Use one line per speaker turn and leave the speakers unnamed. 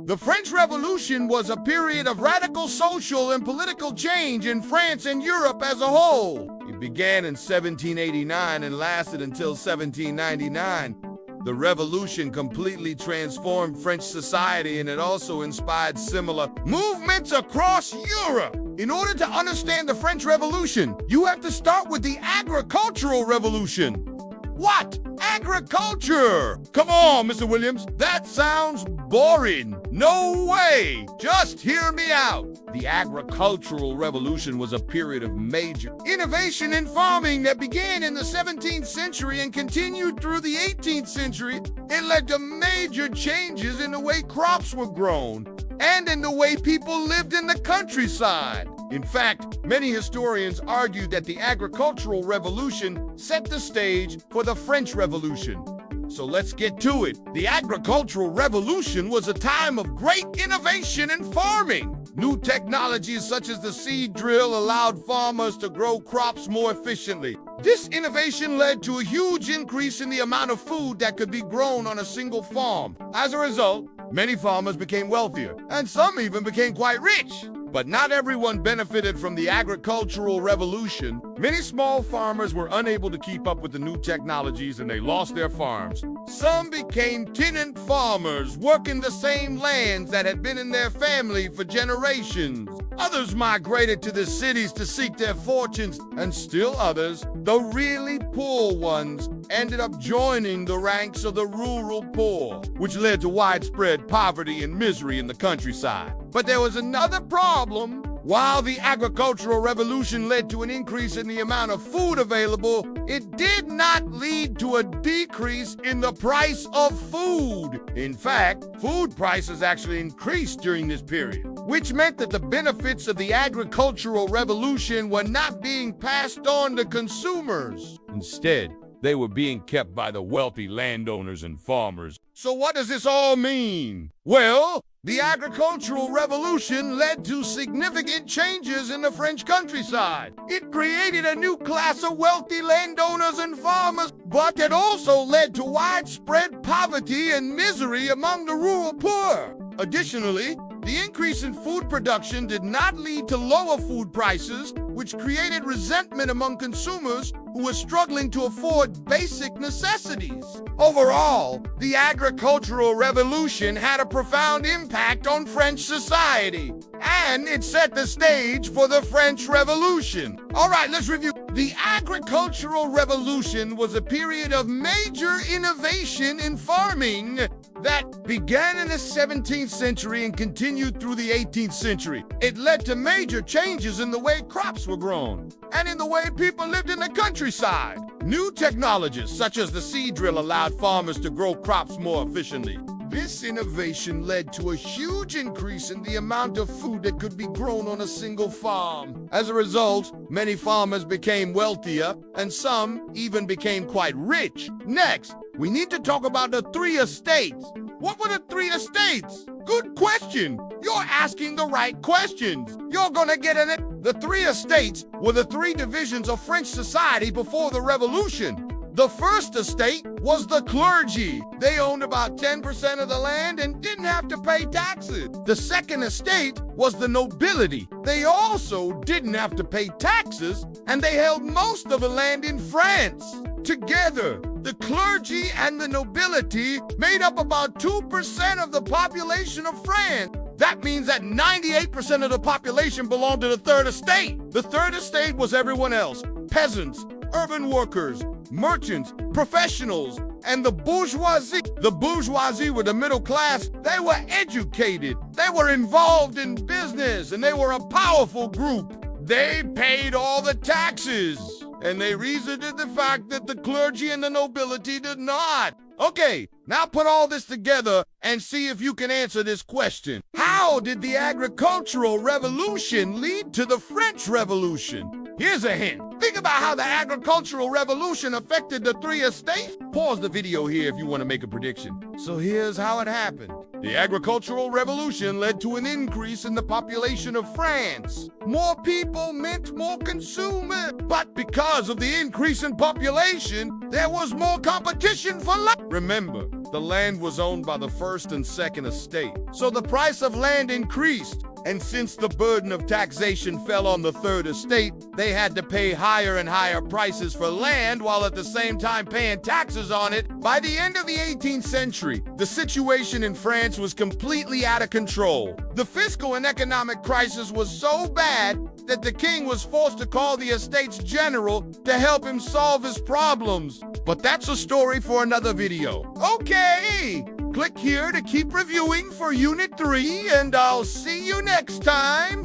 The French Revolution was a period of radical social and political change in France and Europe as a whole. It began in 1789 and lasted until 1799. The revolution completely transformed French society, and it also inspired similar movements across Europe. In order to understand the French Revolution, you have to start with the agricultural revolution. What? Agriculture? Come on, Mr. Williams. That sounds boring. No way. Just hear me out. The agricultural revolution was a period of major innovation in farming that began in the 17th century and continued through the 18th century. It led to major changes in the way crops were grown and in the way people lived in the countryside. In fact, many historians argue that the agricultural revolution set the stage for the French Revolution. So let's get to it. The agricultural revolution was a time of great innovation in farming. New technologies such as the seed drill allowed farmers to grow crops more efficiently. This innovation led to a huge increase in the amount of food that could be grown on a single farm. As a result, many farmers became wealthier, and some even became quite rich. But not everyone benefited from the agricultural revolution. Many small farmers were unable to keep up with the new technologies and they lost their farms. Some became tenant farmers, working the same lands that had been in their family for generations. Others migrated to the cities to seek their fortunes, and still others, the really poor ones, ended up joining the ranks of the rural poor, which led to widespread poverty and misery in the countryside. But there was another problem. While the agricultural revolution led to an increase in the amount of food available, it did not lead to a decrease in the price of food. In fact, food prices actually increased during this period, which meant that the benefits of the agricultural revolution were not being passed on to consumers. Instead, they were being kept by the wealthy landowners and farmers. So what does this all mean? Well, the agricultural revolution led to significant changes in the French countryside. It created a new class of wealthy landowners and farmers, but it also led to widespread poverty and misery among the rural poor. Additionally, the increase in food production did not lead to lower food prices, which created resentment among consumers who were struggling to afford basic necessities. Overall, the agricultural revolution had a profound impact on French society, and it set the stage for the French Revolution. All right, let's review. The agricultural revolution was a period of major innovation in farming that began in the 17th century and continued through the 18th century. It led to major changes in the way crops were grown and in the way people lived in the countryside. New technologies such as the seed drill allowed farmers to grow crops more efficiently. This innovation led to a huge increase in the amount of food that could be grown on a single farm. As a result, many farmers became wealthier, and some even became quite rich. Next, we need to talk about the three estates. What were the three estates? Good question. You're asking the right questions. You're gonna get in it. The three estates were the three divisions of French society before the Revolution. The first estate was the clergy. They owned about 10% of the land and didn't have to pay taxes. The second estate was the nobility. They also didn't have to pay taxes, and they held most of the land in France. Together, the clergy and the nobility made up about 2% of the population of France. That means that 98% of the population belonged to the third estate. The third estate was everyone else: peasants, urban workers, merchants, professionals, and the bourgeoisie. The bourgeoisie were the middle class. They were educated, they were involved in business, and they were a powerful group. They paid all the taxes, and they resented the fact that the clergy and the nobility did not. Okay, now put all this together and see if you can answer this question. How did the agricultural revolution lead to the French Revolution? Here's a hint. Think about how the agricultural revolution affected the three estates. Pause the video here if you want to make a prediction. So here's how it happened. The agricultural revolution led to an increase in the population of France. More people meant more consumers. But because of the increase in population, there was more competition for land. Remember, The land was owned by the first and second estate, so the price of land increased. And since the burden of taxation fell on the third estate, they had to pay higher and higher prices for land while at the same time paying taxes on it. By the end of the 18th century, the situation in France was completely out of control. The fiscal and economic crisis was so bad that the king was forced to call the estates general to help him solve his problems. But that's a story for another video. Okay! Click here to keep reviewing for Unit 3, and I'll see you next time!